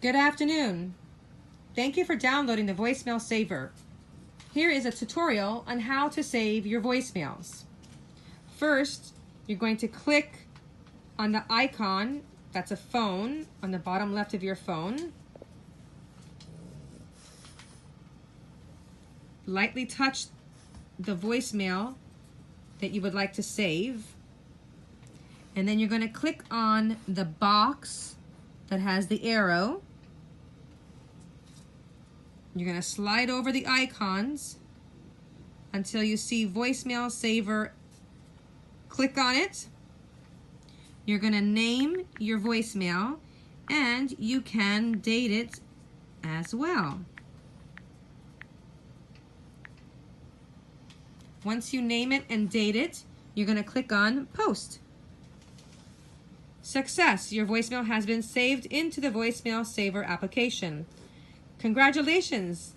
Good afternoon. Thank you for downloading the voicemail saver. Here is a tutorial on how to save your voicemails. First, you're going to click on the icon, that's a phone, on the bottom left of your phone. Lightly touch the voicemail that you would like to save. And then you're going to click on the box that has the arrow. You're going to slide over the icons until you see voicemail saver. Click on it. You're going to name your voicemail and you can date it as well. Once you name it and date it, you're going to click on Post. Success! Your voicemail has been saved into the voicemail saver application. Congratulations!